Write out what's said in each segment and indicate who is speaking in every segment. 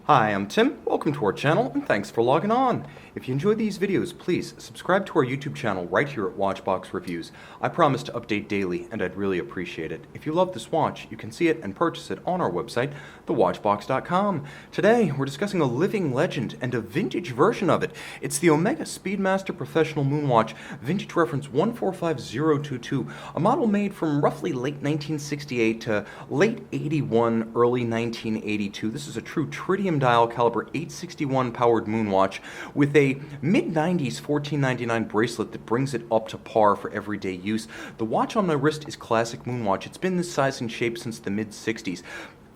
Speaker 1: Hi, I'm Tim. Welcome to our channel, and thanks for logging on. If you enjoy these videos, please subscribe to our YouTube channel right here at Watchbox Reviews. I promise to update daily, and I'd really appreciate it. If you love this watch, you can see it and purchase it on our website, thewatchbox.com. Today, we're discussing a living legend and a vintage version of it. It's the Omega Speedmaster Professional Moonwatch, vintage reference 145022, a model made from roughly late 1968 to late 81, early 1982. This is a true tritium dial caliber 861 powered moonwatch with a mid-90s $14.99 bracelet that brings it up to par for everyday use. The watch on my wrist is classic moonwatch. It's been this size and shape since the mid-60s.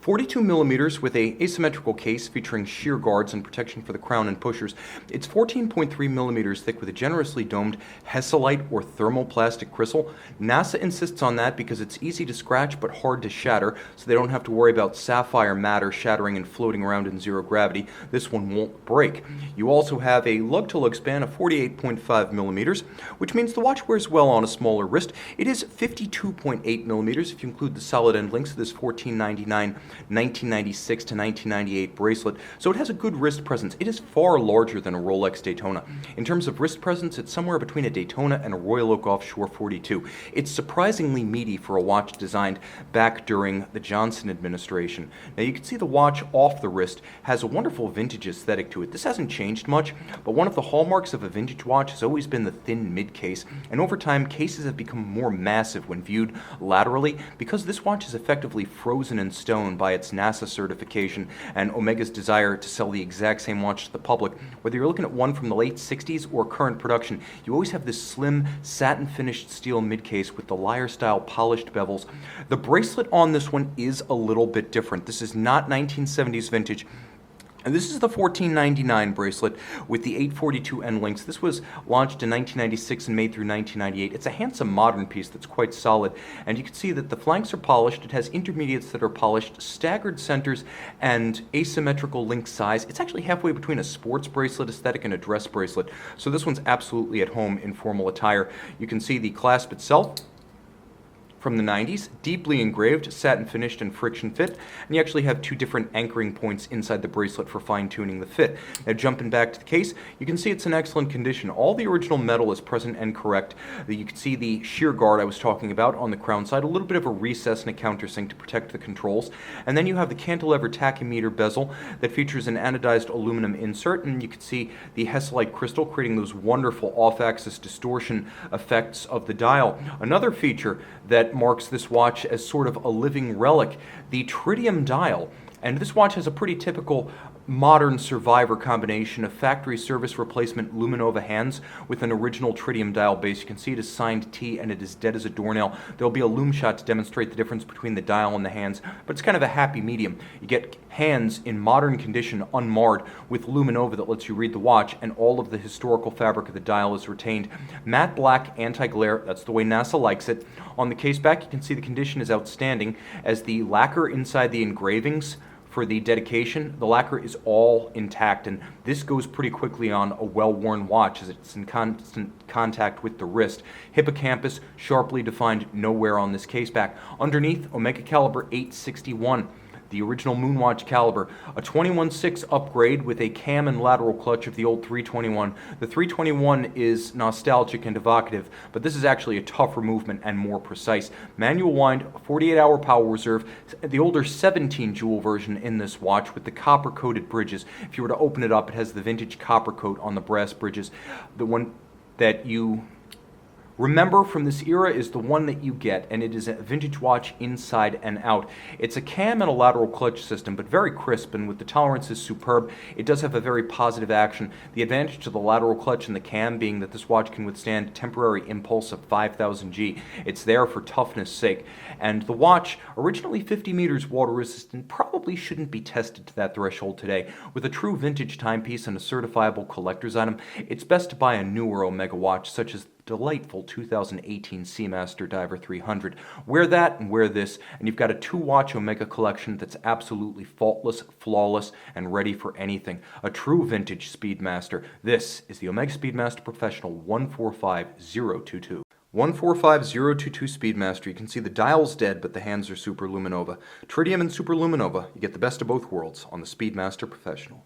Speaker 1: 42 millimeters with a asymmetrical case featuring shear guards and protection for the crown and pushers. It's 14.3 millimeters thick with a generously domed Hesalite or thermoplastic crystal. NASA insists on that because it's easy to scratch but hard to shatter, so they don't have to worry about sapphire matter shattering and floating around in zero gravity. This one won't break. You also have a lug-to-lug span of 48.5 millimeters, which means the watch wears well on a smaller wrist. It is 52.8 millimeters if you include the solid end links of this $14.99 1996 to 1998 bracelet, so it has a good wrist presence. It is far larger than a Rolex Daytona. In terms of wrist presence, it's somewhere between a Daytona and a Royal Oak Offshore 42. It's surprisingly meaty for a watch designed back during the Johnson administration. Now you can see the watch off the wrist has a wonderful vintage aesthetic to it. This hasn't changed much, but one of the hallmarks of a vintage watch has always been the thin mid-case, and over time cases have become more massive when viewed laterally because this watch is effectively frozen in stone by its NASA certification and Omega's desire to sell the exact same watch to the public. Whether you're looking at one from the late 60s or current production, you always have this slim, satin-finished steel mid-case with the lyre-style polished bevels. The bracelet on this one is a little bit different. This is not 1970s vintage. And this is the $14.99 bracelet with the 842 end links. This was launched in 1996 and made through 1998. It's a handsome modern piece that's quite solid. And you can see that the flanks are polished. It has intermediates that are polished, staggered centers, and asymmetrical link size. It's actually halfway between a sports bracelet aesthetic and a dress bracelet. So this one's absolutely at home in formal attire. You can see the clasp itself from the 90s, deeply engraved, satin finished, and friction fit, and you actually have two different anchoring points inside the bracelet for fine-tuning the fit. Now jumping back to the case, you can see it's in excellent condition. All the original metal is present and correct. You can see the shear guard I was talking about on the crown side, a little bit of a recess and a countersink to protect the controls, and then you have the cantilever tachymeter bezel that features an anodized aluminum insert, and you can see the Hesalite crystal creating those wonderful off-axis distortion effects of the dial. Another feature that marks this watch as sort of a living relic, the tritium dial. And this watch has a pretty typical modern survivor combination of factory service replacement Luminova hands with an original tritium dial base. You can see it is signed T and it is dead as a doornail. There'll be a loom shot to demonstrate the difference between the dial and the hands, but it's kind of a happy medium. You get hands in modern condition unmarred with Luminova that lets you read the watch, and all of the historical fabric of the dial is retained. Matte black anti-glare, that's the way NASA likes it. On the caseback, you can see the condition is outstanding as the lacquer inside the engravings for the dedication, the lacquer is all intact, and this goes pretty quickly on a well-worn watch as it's in constant contact with the wrist. Hippocampus sharply defined, nowhere on this caseback. Underneath, Omega caliber 861. The original Moonwatch caliber, a 21.6 upgrade with a cam and lateral clutch of the old 321. The 321 is nostalgic and evocative, but this is actually a tougher movement and more precise. Manual wind, 48-hour power reserve, the older 17 jewel version in this watch with the copper-coated bridges. If you were to open it up, it has the vintage copper coat on the brass bridges. The one that you remember from this era is the one that you get, and it is a vintage watch inside and out. It's a cam and a lateral clutch system, but very crisp, and with the tolerances superb. It does have a very positive action. The advantage to the lateral clutch and the cam being that this watch can withstand temporary impulse of 5,000 G. It's there for toughness sake. And the watch, originally 50 meters water resistant, probably shouldn't be tested to that threshold today. With a true vintage timepiece and a certifiable collector's item, it's best to buy a newer Omega watch, such as delightful 2018 Seamaster Diver 300. Wear that and wear this, and you've got a two-watch Omega collection that's absolutely faultless, flawless, and ready for anything. A true vintage Speedmaster. This is the Omega Speedmaster Professional 145022. 145022 Speedmaster. You can see the dial's dead, but the hands are super luminova. Tritium and super luminova. You get the best of both worlds on the Speedmaster Professional.